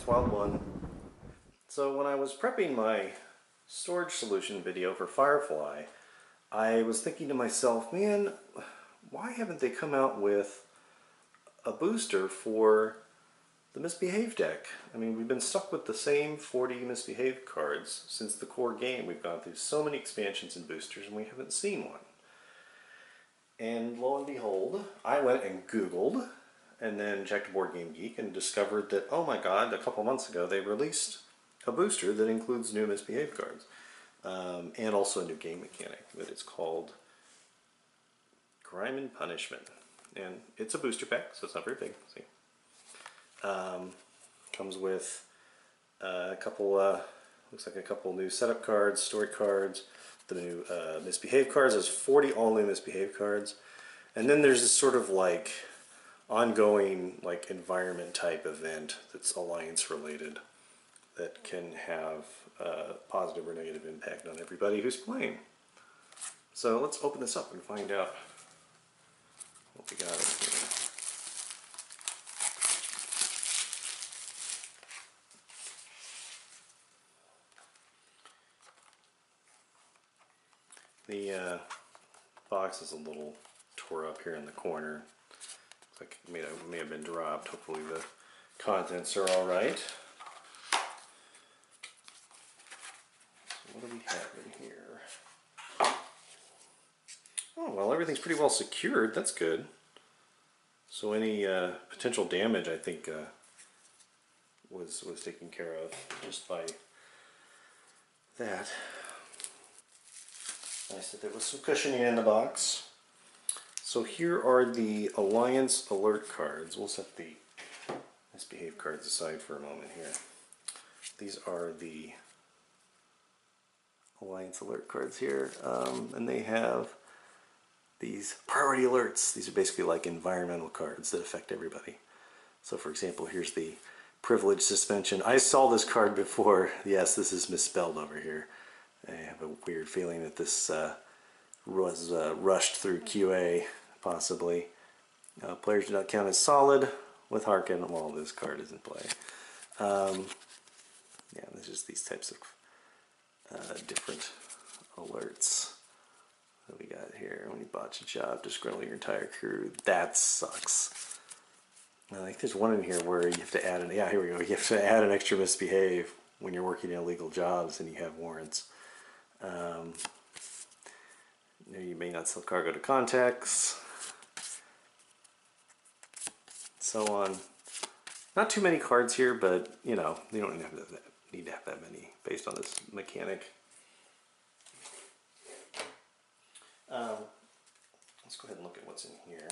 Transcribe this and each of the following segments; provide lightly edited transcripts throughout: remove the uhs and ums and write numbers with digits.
Wild One. So when I was prepping my storage solution video for Firefly, I was thinking to myself, man, why haven't they come out with a booster for the Misbehave deck? I mean, we've been stuck with the same 40 Misbehave cards since the core game. We've gone through so many expansions and boosters and we haven't seen one. And lo and behold, I went and Googled and then checked Board Game Geek and discovered that, oh my god, a couple months ago they released a booster that includes new Misbehave cards. And also a new game mechanic that is called Crime and Punishment. And it's a booster pack, so it's not very big. See? Comes with a couple, looks like a couple new setup cards, story cards, the new Misbehave cards. There's 40 all new Misbehave cards. And then there's this sort of like ongoing like environment type event that's alliance related that can have a positive or negative impact on everybody who's playing. So let's open this up and find out what we got in here. The box is a little tore up here in the corner. Looks like it may have been dropped. Hopefully the contents are all right. So what do we have in here? Oh, well, everything's pretty well secured. That's good. So any potential damage, I think, was taken care of just by that. Nice that there was some cushioning in the box. So here are the Alliance Alert cards. We'll set the Misbehave cards aside for a moment here. These are the Alliance Alert cards here, and they have these priority alerts. These are basically like environmental cards that affect everybody. So for example, here's the Privilege Suspension. I saw this card before. Yes, this is misspelled over here. I have a weird feeling that this was rushed through QA, possibly. Players do not count as solid with Harkin while this card is in play. Yeah, there's just these types of different alerts that we got here. When you botch a job, disgruntle your entire crew. That sucks. I think there's one in here where you have to add an, yeah, here we go. You have to add an extra Misbehave when you're working illegal jobs and you have warrants. You may not sell cargo to contacts, so on. Not too many cards here, but you know, you don't need to have that many based on this mechanic. Let's go ahead and look at what's in here.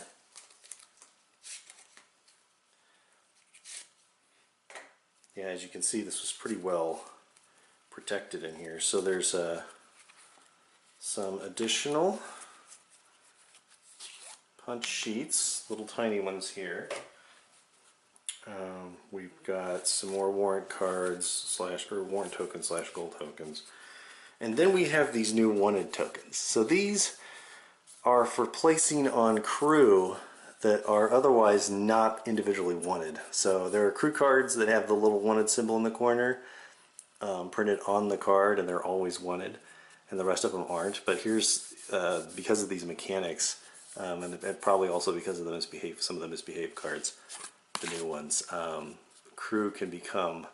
Yeah, as you can see, this was pretty well protected in here. So there's some additional punch sheets, little tiny ones here. We've got some more warrant cards or warrant tokens / gold tokens. And then we have these new wanted tokens. So these are for placing on crew that are otherwise not individually wanted. So there are crew cards that have the little wanted symbol in the corner printed on the card, and they're always wanted, and the rest of them aren't. But here's, because of these mechanics, and probably also because of the Misbehave, some of the Misbehave cards, the new ones, crew can become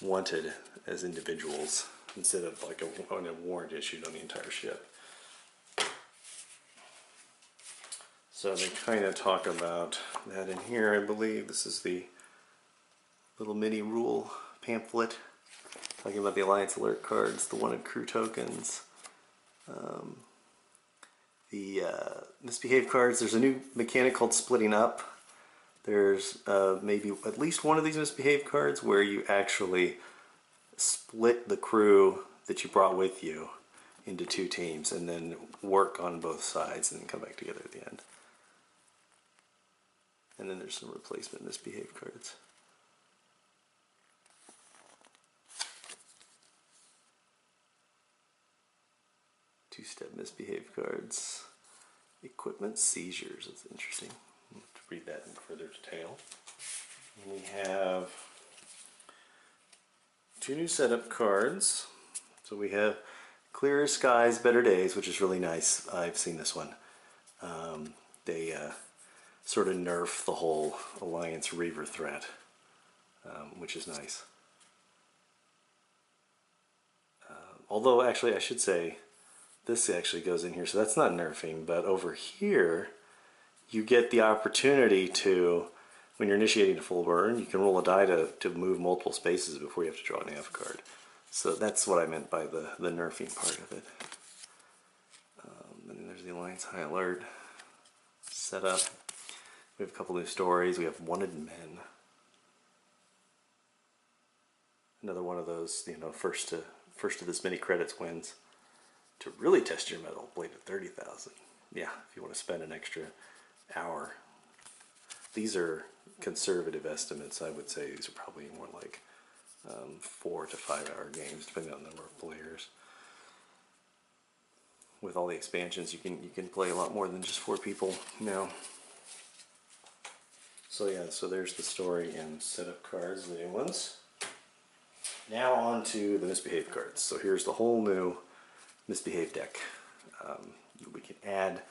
wanted as individuals instead of like a warrant issued on the entire ship. So they kind of talk about that in here. I believe this is the little mini rule pamphlet talking about the Alliance Alert cards, the wanted crew tokens, the Misbehave cards. There's a new mechanic called splitting up. There's maybe at least one of these Misbehave cards where you actually split the crew that you brought with you into 2 teams and then work on both sides and then come back together at the end. And then there's some replacement Misbehave cards. Two-step Misbehave cards. Equipment seizures. That's interesting. I'll have to read that in further detail. And we have two new setup cards. So we have Clearer Skies, Better Days, which is really nice. I've seen this one. They sort of nerf the whole Alliance Reaver threat, which is nice. Although, actually, I should say, this actually goes in here, so that's not nerfing, but over here, you get the opportunity to, when you're initiating a full burn, you can roll a die to move multiple spaces before you have to draw an AF card. So that's what I meant by the nerfing part of it. And then there's the Alliance High Alert setup. We have a couple new stories. We have Wanted Men. Another one of those, you know, first to this many credits wins. To really test your mettle, blade at 30,000. Yeah, if you want to spend an extra hour. These are conservative estimates. I would say these are probably more like 4 to 5 hour games, depending on the number of players. With all the expansions, you can play a lot more than just 4 people now. So yeah, so there's the story and setup cards, the new ones. Now on to the Misbehave cards. So here's the whole new Misbehave deck. We can add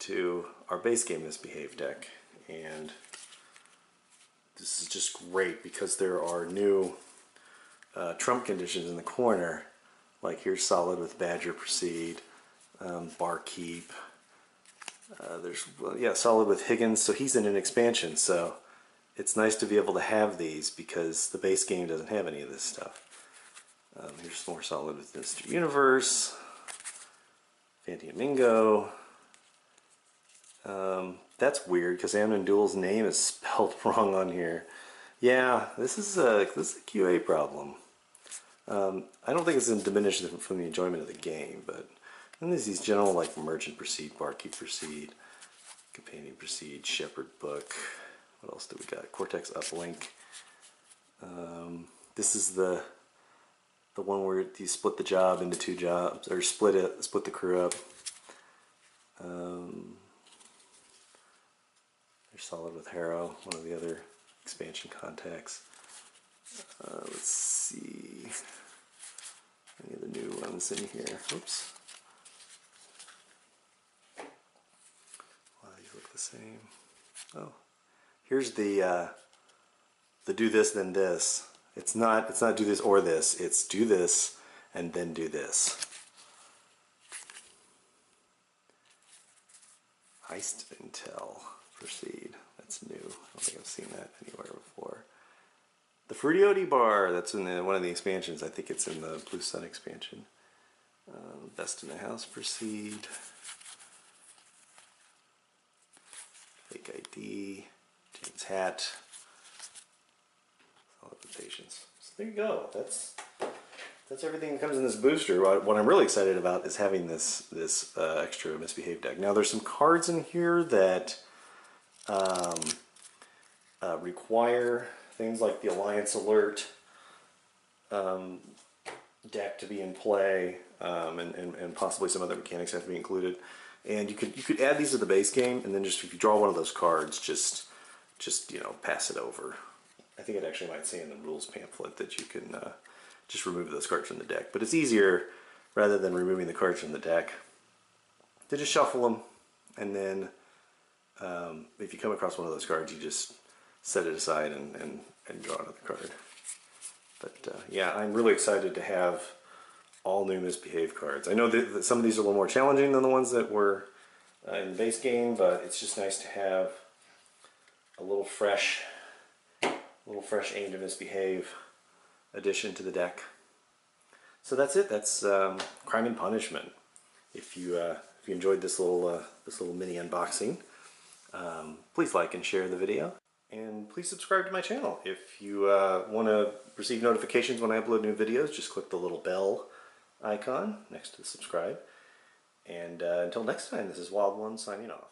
to our base game Misbehave deck, and this is just great because there are new trump conditions in the corner. Like here's Solid with Badger Proceed, Barkeep. There's Solid with Higgins, so he's in an expansion. So it's nice to be able to have these because the base game doesn't have any of this stuff. Here's more Solid with Mr. Universe, Fanti Mingo. That's weird because Amnon Duel's name is spelled wrong on here. Yeah, this is a QA problem. I don't think it's in diminished from the enjoyment of the game, but then there's these general like Merchant Proceed, Barkeep Proceed, Companion Proceed, Shepherd Book. What else do we got? Cortex Uplink. This is the one where you split the job into 2 jobs, or split the crew up. They're Solid with Harrow, one of the other expansion contacts. Let's see. Any of the new ones in here? Oops. Well, these look the same. Oh, here's the do this then this. It's not do this or this. It's do this and then do this. Heist Intel Proceed. That's new. I don't think I've seen that anywhere before. The Fruity Bar. That's in one of the expansions. I think it's in the Blue Sun expansion. Best in the House Proceed. Fake ID. James Hat. Solid with Patience. So there you go. That's everything that comes in this booster. What I'm really excited about is having this extra Misbehave deck. Now there's some cards in here that require things like the Alliance Alert deck to be in play, and possibly some other mechanics have to be included. And you could add these to the base game, and then just if you draw one of those cards, just you know, pass it over. I think it actually might say in the rules pamphlet that you can just remove those cards from the deck. But it's easier, rather than removing the cards from the deck, to just shuffle them, and then if you come across one of those cards, you just set it aside and draw another card. But yeah, I'm really excited to have all new Misbehave cards. I know that some of these are a little more challenging than the ones that were in the base game, but it's just nice to have a little fresh aim to Misbehave addition to the deck. So that's it. That's Crime and Punishment. If you enjoyed this little mini unboxing, please like and share the video, and please subscribe to my channel. If you want to receive notifications when I upload new videos, just click the little bell icon next to subscribe. And until next time, this is Wild One signing off.